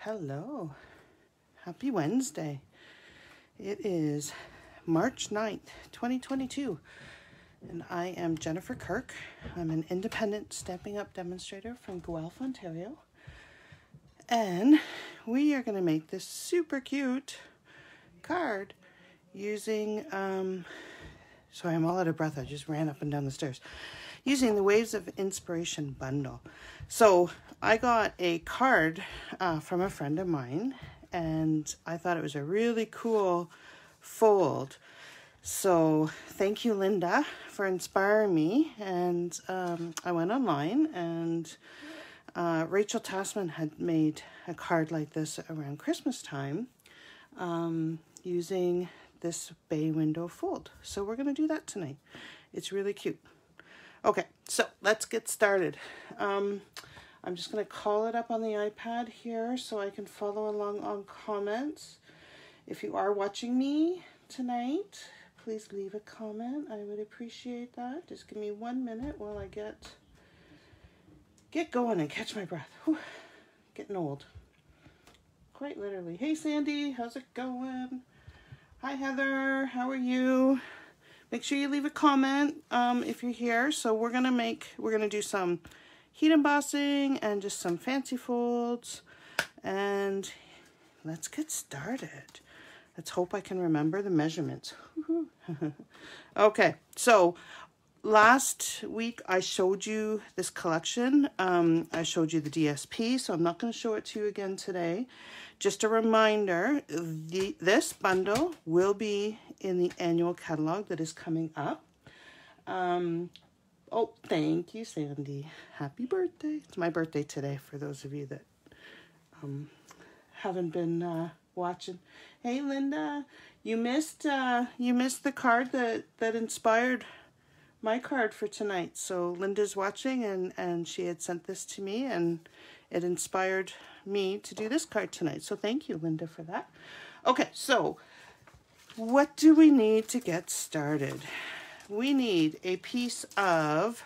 Hello. Happy Wednesday. It is March 9th, 2022, and I am Jennifer Kirk. I'm an independent Stampin' Up! Demonstrator from Guelph, Ontario, and we are going to make this super cute card using, sorry, I'm all out of breath. I just ran up and down the stairs. Using the Waves of Inspiration bundle. So I got a card from a friend of mine, and I thought it was a really cool fold. So thank you, Linda, for inspiring me. And I went online, and Rachel Tasman had made a card like this around Christmas time using this bay window fold. So we're going to do that tonight. It's really cute. Okay, so let's get started. I'm just going to call it up on the iPad here so I can follow along on comments. If you are watching me tonight, please leave a comment. I would appreciate that. Just give me 1 minute while I get going and catch my breath. Whew, getting old. Quite literally. Hey Sandy, how's it going? Hi Heather, how are you? Make sure you leave a comment if you're here. So we're gonna do some heat embossing and just some fancy folds, and let's get started. Let's hope I can remember the measurements. Okay, so last week I showed you this collection. I showed you the DSP, so I'm not going to show it to you again today. Just a reminder, this bundle will be in the annual catalog that is coming up. Oh, thank you, Sandy. Happy birthday. It's my birthday today for those of you that haven't been watching. Hey, Linda, you missed the card that inspired my card for tonight. So Linda's watching, and she had sent this to me, and it inspired me to do this card tonight. So thank you, Linda, for that. Okay, so what do we need to get started? We need a piece of,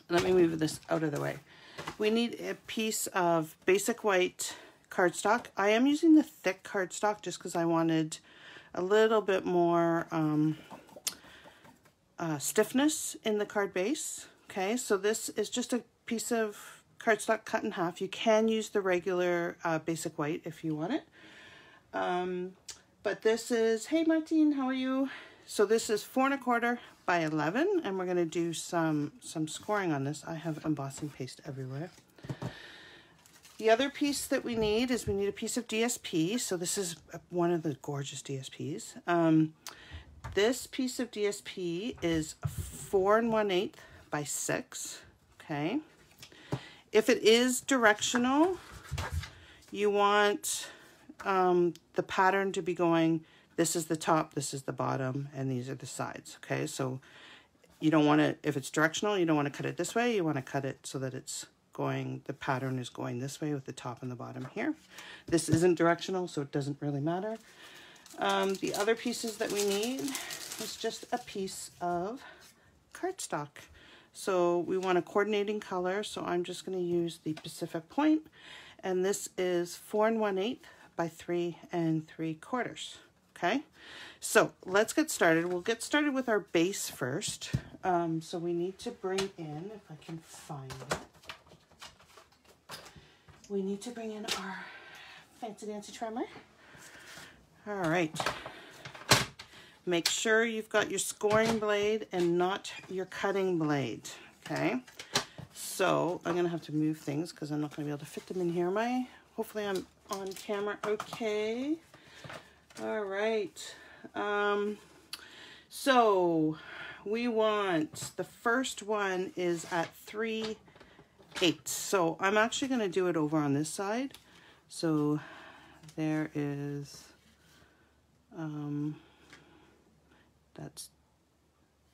let me move this out of the way. We need a piece of basic white cardstock. I am using the thick cardstock just because I wanted a little bit more stiffness in the card base. Okay, so this is just a piece of cardstock cut in half. You can use the regular basic white if you want it. But this is, hey Martine, how are you? So this is 4 1/4 by 11, and we're going to do some scoring on this. I have embossing paste everywhere. The other piece that we need is a piece of DSP. So this is one of the gorgeous DSPs. This piece of DSP is 4 1/8 by 6. Okay. If it is directional, you want the pattern to be going, this is the top, this is the bottom, and these are the sides. Okay, so you don't want to, if it's directional, you don't want to cut it this way. You want to cut it so that it's going, the pattern is going this way with the top and the bottom here. This isn't directional, so it doesn't really matter. The other pieces that we need is just a piece of cardstock. So we want a coordinating color, so I'm just going to use the Pacific Point, and this is 4 1/8 by 3 3/4. Okay, so let's get started. We'll get started with our base first. So we need to bring in, if I can find it, we need to bring in our fancy dancy trimmer. All right. Make sure you've got your scoring blade and not your cutting blade, okay? So I'm gonna have to move things because I'm not gonna be able to fit them in here. Hopefully I'm on camera okay. All right, so we want, the first one is at 3/8. So I'm actually gonna do it over on this side. So there is, that's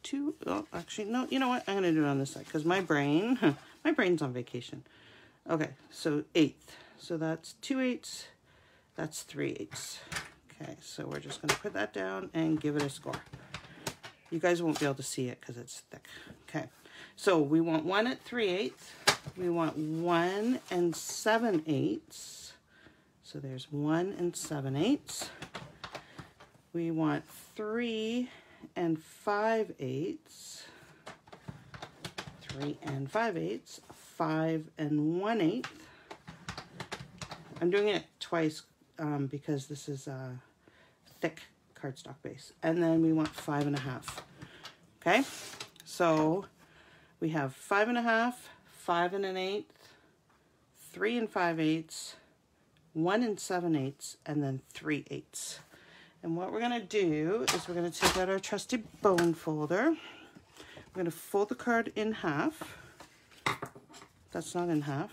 2, oh, actually, no, you know what? I'm going to do it on this side because my brain's on vacation. Okay, so 1/8. So that's 2/8, that's 3/8. Okay, so we're just going to put that down and give it a score. You guys won't be able to see it because it's thick. Okay, so we want 1 at 3/8. We want 1 7/8. So there's 1 7/8. We want 3 5/8. 3 5/8. 5 1/8. I'm doing it twice because this is a thick cardstock base. And then we want 5 1/2. Okay, so we have 5 1/2, 5 1/8, 3 5/8, 1 7/8, and then 3/8. And what we're gonna do is we're gonna take out our trusty bone folder. We're gonna fold the card in half. That's not in half.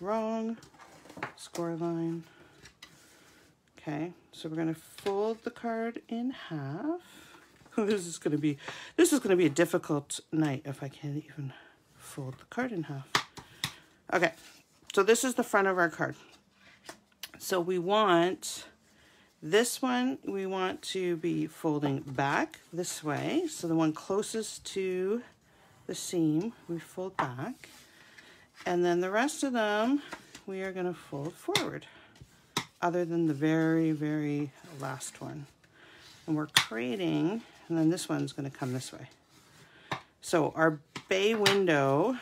Wrong. Score line. Okay, so we're gonna fold the card in half. This is gonna be a difficult night if I can't even fold the card in half. Okay, so this is the front of our card. So we want this one, we want to be folding back this way. So the one closest to the seam, we fold back. And then the rest of them, we are gonna fold forward, other than the very, very last one. And we're creating, and then this one's gonna come this way. So our bay window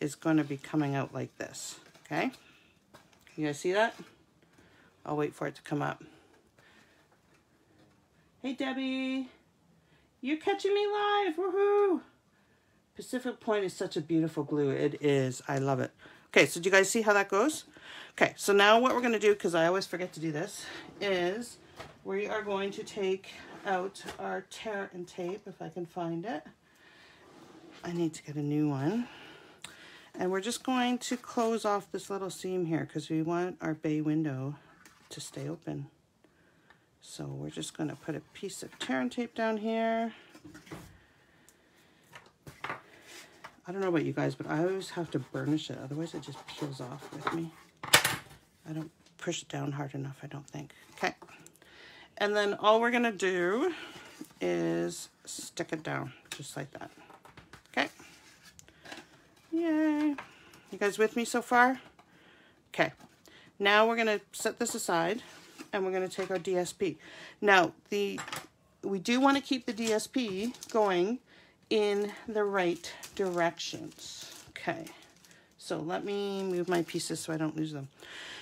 is gonna be coming out like this, okay? You guys see that? I'll wait for it to come up. Hey Debbie, you're catching me live, woohoo! Pacific Point is such a beautiful blue, it is, I love it. Okay, so do you guys see how that goes? Okay, so now what we're gonna do, because I always forget to do this, is we are going to take out our tear and tape, if I can find it. I need to get a new one. And we're just going to close off this little seam here because we want our bay window to stay open. So we're just going to put a piece of tear and tape down here. I don't know about you guys, but I always have to burnish it, otherwise it just peels off with me. I don't push it down hard enough, I don't think. Okay, and then all we're going to do is stick it down just like that. Okay. Yay. You guys with me so far? Okay. Now we're going to set this aside and we're going to take our DSP. Now, we do want to keep the DSP going in the right directions. Okay. So let me move my pieces so I don't lose them.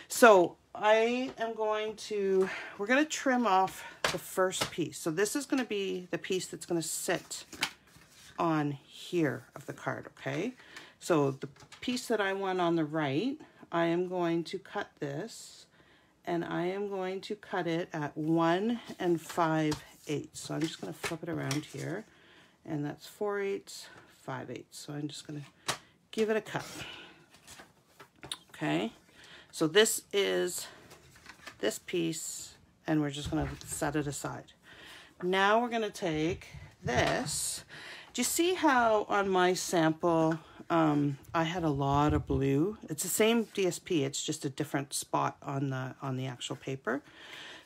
So I am going to, we're going to trim off the first piece. So this is going to be the piece that's going to sit on here of the card, okay? So the piece that I want on the right, I am going to cut this, and I am going to cut it at 1 5/8. So I'm just going to flip it around here, and that's 4/8, 5/8. So I'm just going to give it a cut. Okay, so this is this piece, and we're just going to set it aside. Now we're going to take this. Do you see how on my sample I had a lot of blue? It's the same DSP, it's just a different spot on the actual paper.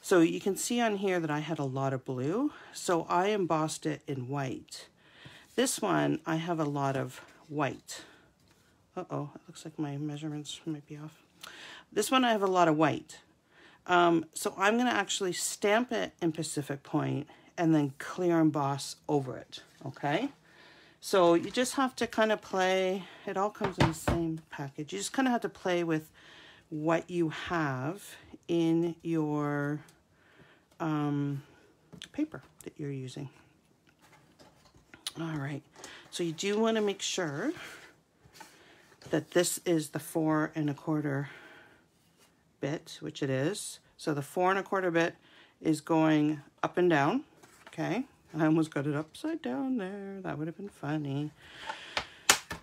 So you can see on here that I had a lot of blue, so I embossed it in white. This one, I have a lot of white. Uh-oh, it looks like my measurements might be off. This one I have a lot of white. So I'm gonna actually stamp it in Pacific Point and then clear emboss over it, okay? So you just have to kind of play, it all comes in the same package. You just kind of have to play with what you have in your paper that you're using. All right, so you do want to make sure that this is the 4 1/4 bit, which it is. So the 4 1/4 bit is going up and down, okay? I almost got it upside down there. That would have been funny.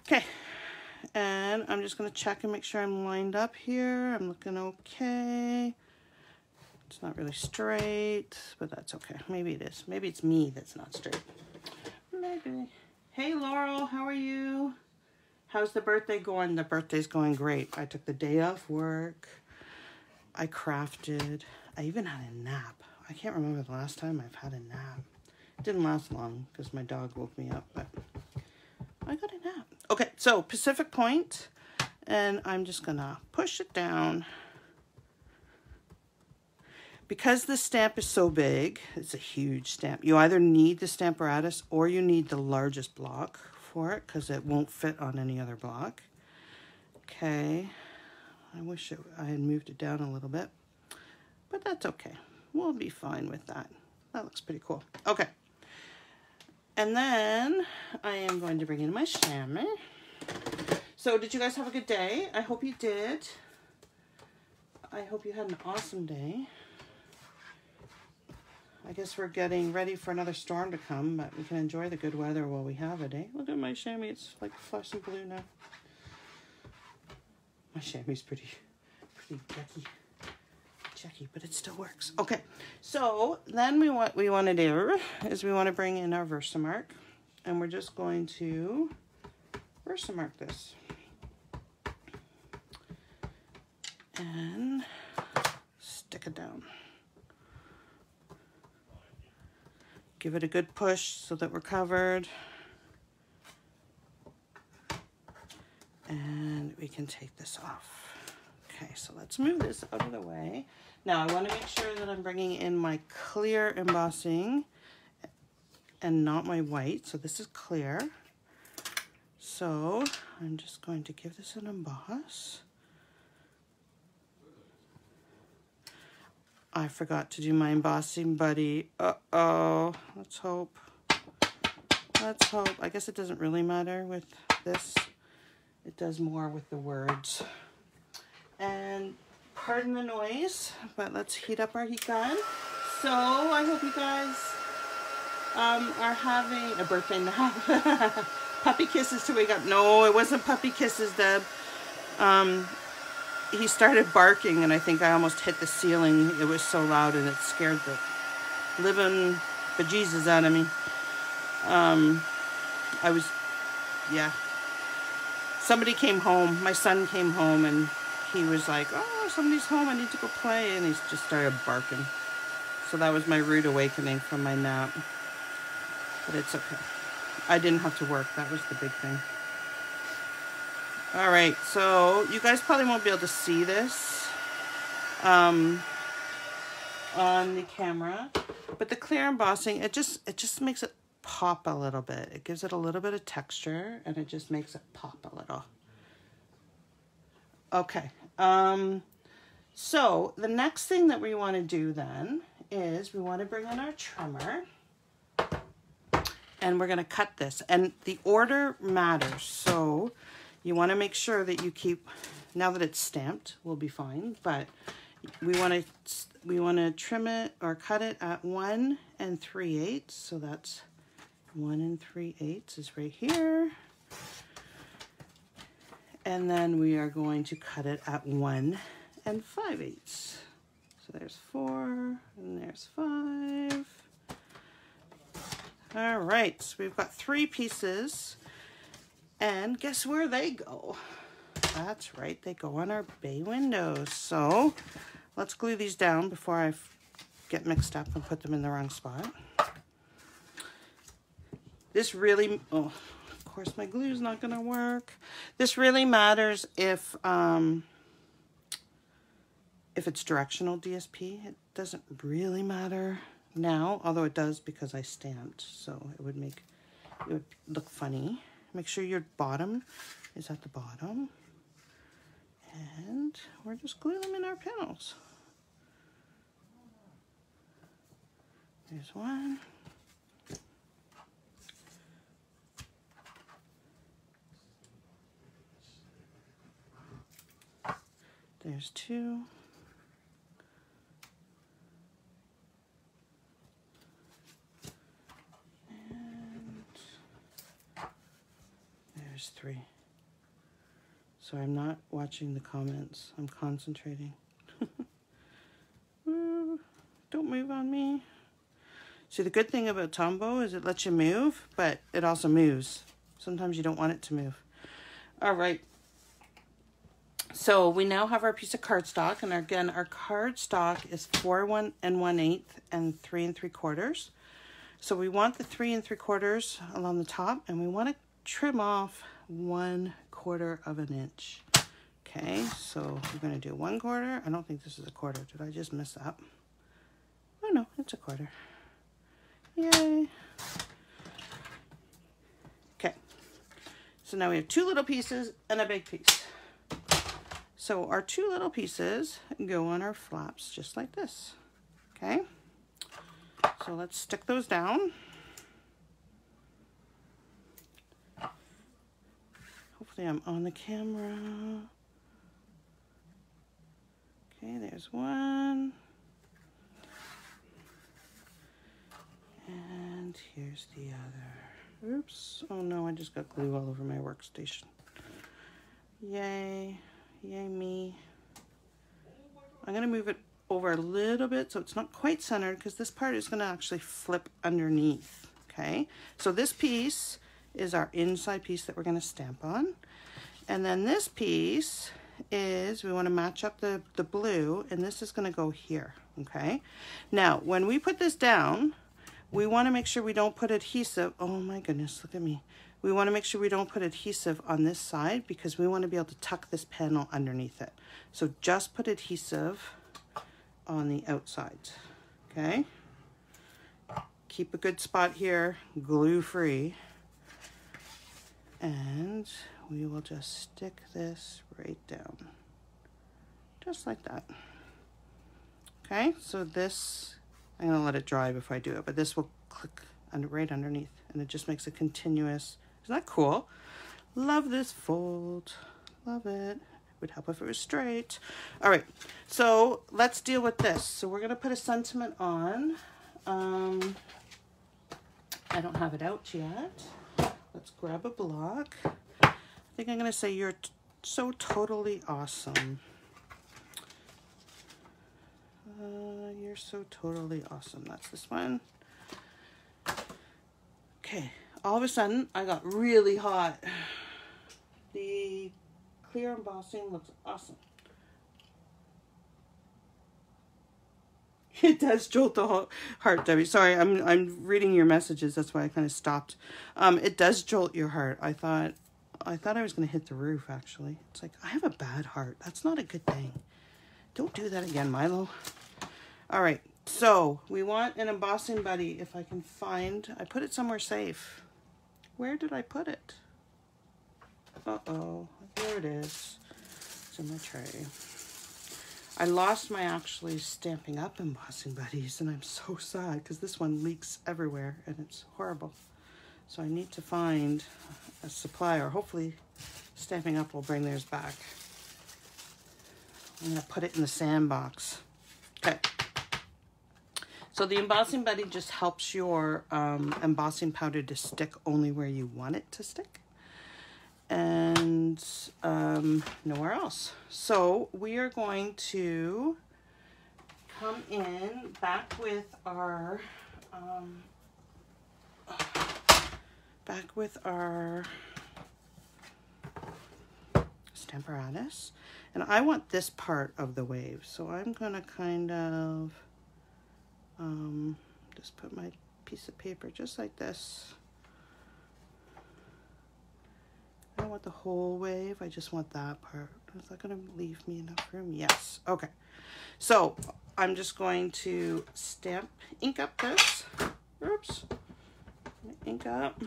Okay, and I'm just gonna check and make sure I'm lined up here. I'm looking okay. It's not really straight, but that's okay. Maybe it is. Maybe it's me that's not straight. Maybe. Hey Laurel, how are you? How's the birthday going? The birthday's going great. I took the day off work. I crafted. I even had a nap. I can't remember the last time I've had a nap. It didn't last long because my dog woke me up, but I got a nap. Okay, so Pacific Point, and I'm just gonna push it down because the stamp is so big, it's a huge stamp. You either need the Stamparatus or you need the largest block for it because it won't fit on any other block. Okay, I wish I had moved it down a little bit, but that's okay. We'll be fine with that. That looks pretty cool. Okay, and then I am going to bring in my chamois. So did you guys have a good day? I hope you did. I hope you had an awesome day. I guess we're getting ready for another storm to come, but we can enjoy the good weather while we have it, eh? Look at my chamois, it's like flush and blue now. My chamois is pretty checky, but it still works. Okay, so then what we want to do is we want to bring in our Versamark, and we're just going to Versamark this. And stick it down. Give it a good push so that we're covered. And we can take this off. Okay, so let's move this out of the way. Now I want to make sure that I'm bringing in my clear embossing and not my white. So this is clear. So I'm just going to give this an emboss. I forgot to do my embossing buddy. Uh-oh. Let's hope. Let's hope. I guess it doesn't really matter with this. It does more with the words. And pardon the noise, but let's heat up our heat gun. So I hope you guys are having a birthday now. Puppy kisses to wake up. No, it wasn't puppy kisses, Deb. He started barking, and I think I almost hit the ceiling. It was so loud, and it scared the living bejesus out of me. Yeah. Somebody came home. My son came home, and he was like, oh, somebody's home. I need to go play. And he just started barking. So that was my rude awakening from my nap. But it's okay. I didn't have to work. That was the big thing. All right, so you guys probably won't be able to see this on the camera, but the clear embossing, it just makes it pop a little bit. It gives it a little bit of texture, and it just makes it pop a little. Okay, so the next thing that we want to do then is we want to bring in our trimmer, and we're going to cut this, and the order matters. So you want to make sure that you keep, now that it's stamped, we'll be fine, but we want to trim it or cut it at 1 3/8. So that's 1 3/8 is right here. And then we are going to cut it at 1 5/8. So there's 4 and there's 5. All right, so we've got 3 pieces. And guess where they go? That's right, they go on our bay windows. So let's glue these down before I get mixed up and put them in the wrong spot. This really, oh, of course my glue is not gonna work. This really matters if it's directional DSP. It doesn't really matter now, although it does because I stamped, so it would look funny. Make sure your bottom is at the bottom. And we're just gluing them in our panels. There's 1. There's 2. There's 3. So I'm not watching the comments. I'm concentrating. Don't move on me. See, the good thing about Tombow is it lets you move, but it also moves. Sometimes you don't want it to move. All right. So we now have our piece of cardstock, and again, our cardstock is 4 1 1/8 and 3 3/4. So we want the 3 3/4 along the top, and we want to trim off 1/4 of an inch. Okay, so we're going to do 1/4. I don't think this is a quarter. Did I just mess up? It's a quarter. Yay. Okay. So now we have 2 little pieces and a big piece. So our 2 little pieces go on our flaps just like this. Okay. So let's stick those down. Hopefully I'm on the camera. Okay, there's one. And here's the other. Oops. Oh no, I just got glue all over my workstation. Yay. Yay me. I'm going to move it over a little bit so it's not quite centered because this part is going to actually flip underneath. Okay, so this piece is our inside piece that we're going to stamp on. And then this piece is, we want to match up the blue, and this is going to go here. Okay, now when we put this down, we want to make sure we don't put adhesive. Oh my goodness, look at me. We want to make sure we don't put adhesive on this side because we want to be able to tuck this panel underneath it. So just put adhesive on the outside. Okay, keep a good spot here, glue free, and we will just stick this right down, just like that. Okay, so this, I'm gonna let it dry before I do it, but this will click right underneath, and it just makes a continuous. Isn't that cool? Love this fold, love it. Would help if it was straight. All right, so let's deal with this. So we're gonna put a sentiment on. I don't have it out yet. Let's grab a block. I think I'm gonna say you're so totally awesome. You're so totally awesome. That's this one. Okay, all of a sudden I got really hot. The clear embossing looks awesome. It does jolt the heart, Debbie. Sorry, I'm reading your messages. That's why I kind of stopped. It does jolt your heart. I thought I was going to hit the roof, actually. It's like, I have a bad heart. That's not a good thing. Don't do that again, Milo. All right, so we want an embossing buddy. If I can find, I put it somewhere safe. Where did I put it? Uh-oh, there it is. It's in my tray. I lost my actually Stampin' Up! Embossing buddies, and I'm so sad because this one leaks everywhere and it's horrible. So I need to find a supplier. Hopefully Stampin' Up! Will bring theirs back. I'm gonna put it in the sandbox. Okay. So the embossing buddy just helps your embossing powder to stick only where you want it to stick, and nowhere else. So we are going to come in back with our Stamparatus, and I want this part of the wave, so I'm gonna kind of just put my piece of paper just like this. I don't want the whole wave, I just want that part. Is that going to leave me enough room? Yes. Okay. So I'm just going to ink up this. Oops. Ink up.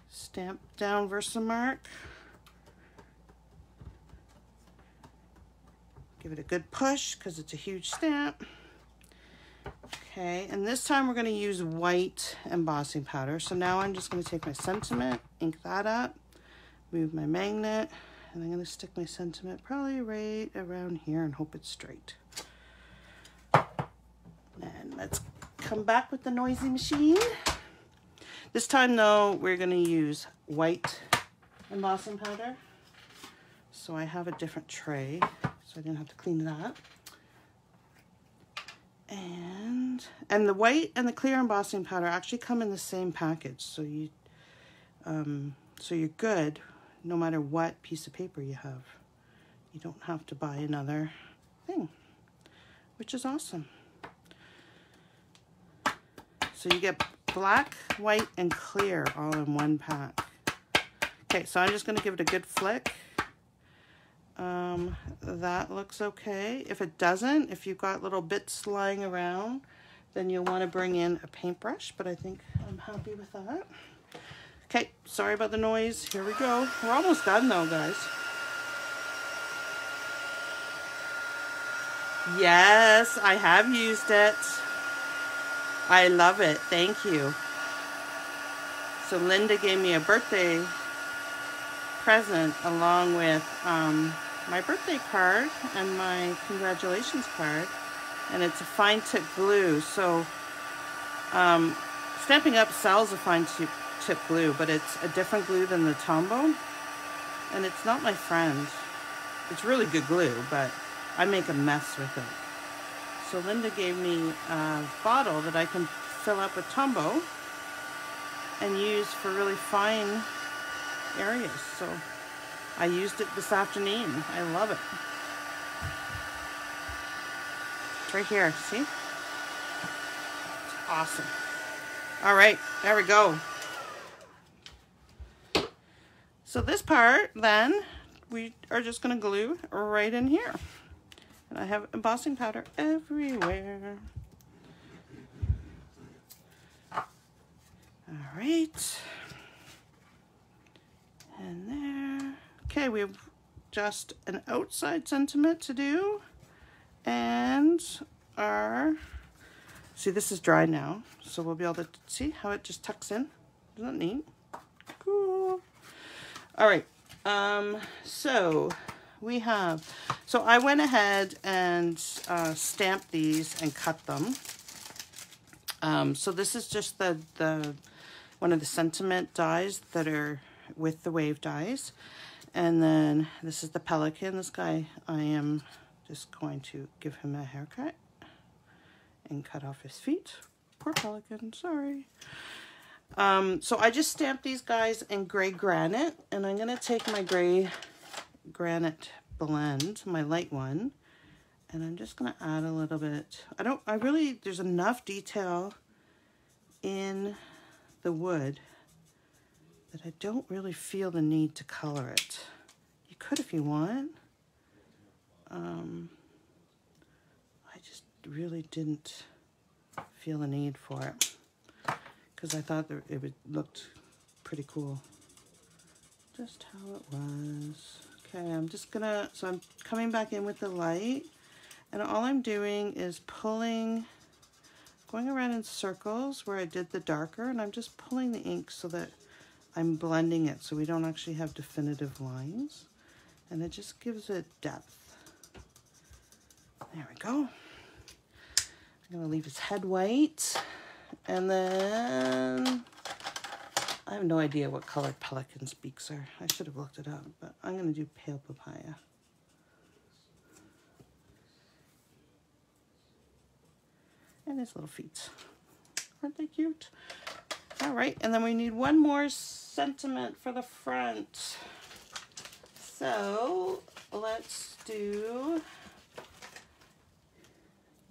Stamp down Versamark. Give it a good push because it's a huge stamp. Okay, and this time we're going to use white embossing powder. So now I'm just going to take my sentiment, ink that up, move my magnet, and I'm going to stick my sentiment probably right around here and hope it's straight. And let's come back with the noisy machine. This time though, we're going to use white embossing powder. So I have a different tray, so I didn't have to clean it up. And the white and the clear embossing powder actually come in the same package, so you're good no matter what piece of paper you have. You don't have to buy another thing, which is awesome. So you get black, white, and clear all in one pack. Okay, so I'm just going to give it a good flick. that looks okay. If it doesn't, if you've got little bits lying around, then you'll want to bring in a paintbrush, but I think I'm happy with that. Okay, sorry about the noise. Here we go. We're almost done though, guys. Yes, I have used it. I love it. Thank you. So Linda gave me a birthday present along with my birthday card and my congratulations card. And it's a fine tip glue. So Stampin' Up sells a fine tip glue, but it's a different glue than the Tombow. And it's not my friend. It's really good glue, but I make a mess with it. So Linda gave me a bottle that I can fill up with Tombow and use for really fine areas. So I used it this afternoon. I love it. It's right here, see? It's awesome. All right, there we go. So this part, then, we are just gonna glue right in here. And I have embossing powder everywhere. All right. And there. Okay, we have just an outside sentiment to do. And our, see, this is dry now. So we'll be able to see how it just tucks in. Isn't that neat? Cool. All right. So we have, so I went ahead and stamped these and cut them. So this is just the one of the sentiment dies that are with the wave dies. And then this is the pelican. This guy, I am just going to give him a haircut and cut off his feet. Poor pelican, sorry. So I just stamped these guys in gray granite, and I'm gonna take my gray granite blend, my light one, and I'm just gonna add a little bit. There's enough detail in the wood that I don't really feel the need to color it. You could if you want. I just really didn't feel the need for it because I thought that it looked pretty cool. Just how it was. Okay, I'm just gonna, so I'm coming back in with the light, and all I'm doing is pulling, going around in circles where I did the darker, and I'm just pulling the ink so that I'm blending it so we don't actually have definitive lines, and it just gives it depth. There we go. I'm gonna leave his head white, and then I have no idea what color pelican's beaks are. I should have looked it up, but I'm gonna do pale papaya. And his little feet. Aren't they cute? All right, and then we need one more sentiment for the front. So let's do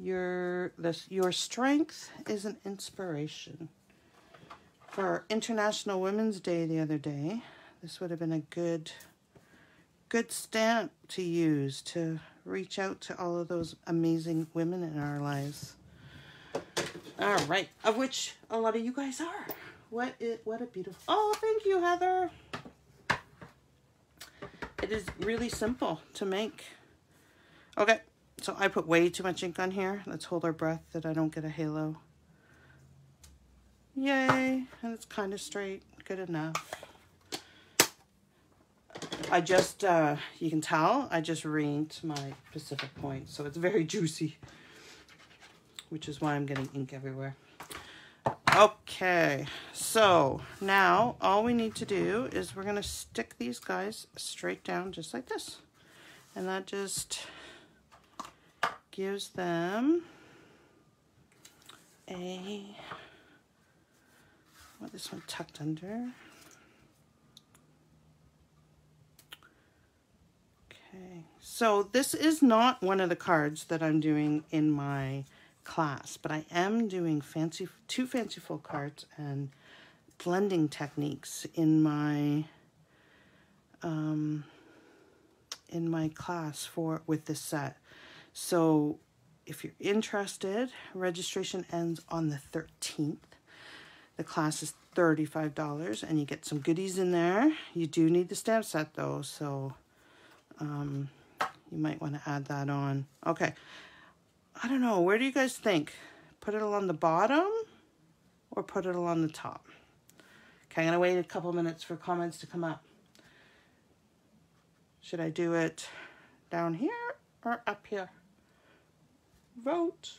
your strength is an inspiration. For International Women's Day the other day, this would have been a good stamp to use to reach out to all of those amazing women in our lives. All right, of which a lot of you guys are. What a beautiful, oh, thank you, Heather. It is really simple to make. Okay, so I put way too much ink on here. Let's hold our breath that I don't get a halo. Yay, and it's kind of straight, good enough. I just, you can tell, I just reinked my Pacific Point, so it's very juicy, which is why I'm getting ink everywhere. Okay, so now all we need to do is we're gonna stick these guys straight down just like this. And that just gives them a, well, this one tucked under. Okay, so this is not one of the cards that I'm doing in my class, but I am doing two fanciful cards and blending techniques in my in my class with this set. So if you're interested, registration ends on the 13th. The class is $35 and you get some goodies in there. You do need the stamp set though, so you might want to add that on. Okay, I don't know, where do you guys think? Put it along the bottom or put it along the top? Okay, I'm gonna wait a couple minutes for comments to come up. Should I do it down here or up here? Vote.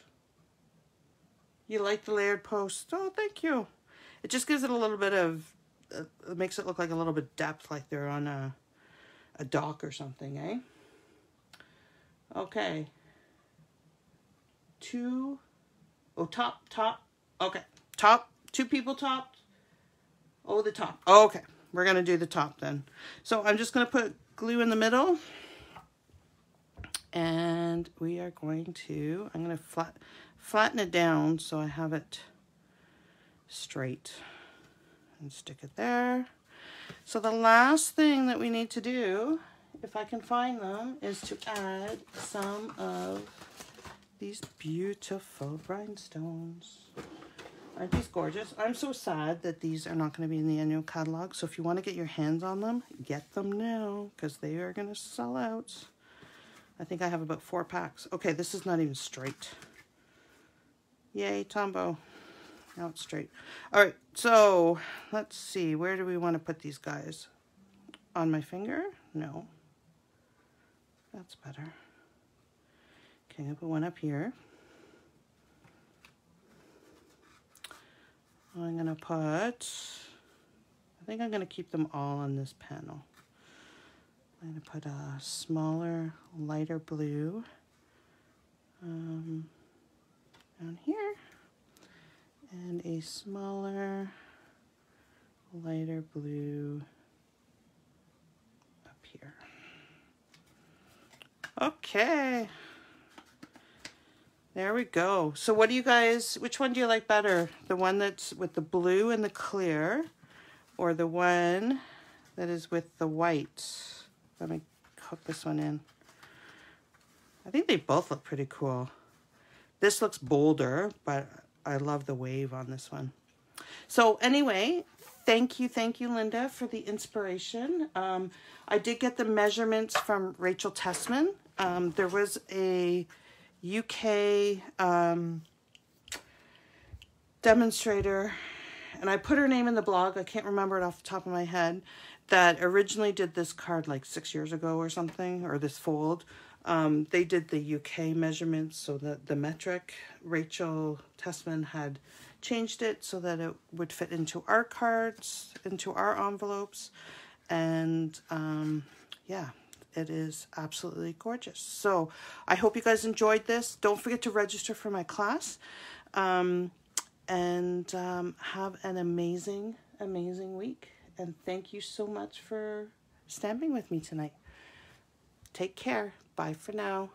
You like the layered post? Oh, thank you. It just gives it a little bit of, it makes it look like a little bit depth, like they're on a dock or something, eh? Okay. Top. Okay, top. 2 people topped. Oh, the top. Okay, we're gonna do the top then. So I'm just gonna put glue in the middle. And we are going to, I'm gonna flatten it down so I have it straight and stick it there. So the last thing that we need to do, if I can find them, is to add some of these beautiful rhinestones. Aren't these gorgeous? I'm so sad that these are not going to be in the annual catalog. So if you want to get your hands on them, get them now because they are going to sell out. I think I have about 4 packs. Okay, this is not even straight. Yay, Tombow. Now it's straight. All right, so let's see. Where do we want to put these guys? On my finger? No. That's better. Okay, I'm going to put one up here. I'm going to put, I think I'm going to keep them all on this panel. I'm going to put a smaller, lighter blue down here. And a smaller, lighter blue up here. Okay. There we go. So what do you guys, which one do you like better? The one that's with the blue and the clear, or the one that is with the white? Let me hook this one in. I think they both look pretty cool. This looks bolder, but I love the wave on this one. So anyway, thank you, Linda, for the inspiration. I did get the measurements from Rachel Tessman. There was a UK demonstrator, and I put her name in the blog. I can't remember it off the top of my head, that originally did this card like 6 years ago or something, or this fold. They did the UK measurements, so that the metric, Rachel Tessman had changed it so that it would fit into our cards, into our envelopes, and yeah, it is absolutely gorgeous. So I hope you guys enjoyed this. Don't forget to register for my class, and have an amazing, amazing week. And thank you so much for stamping with me tonight. Take care. Bye for now.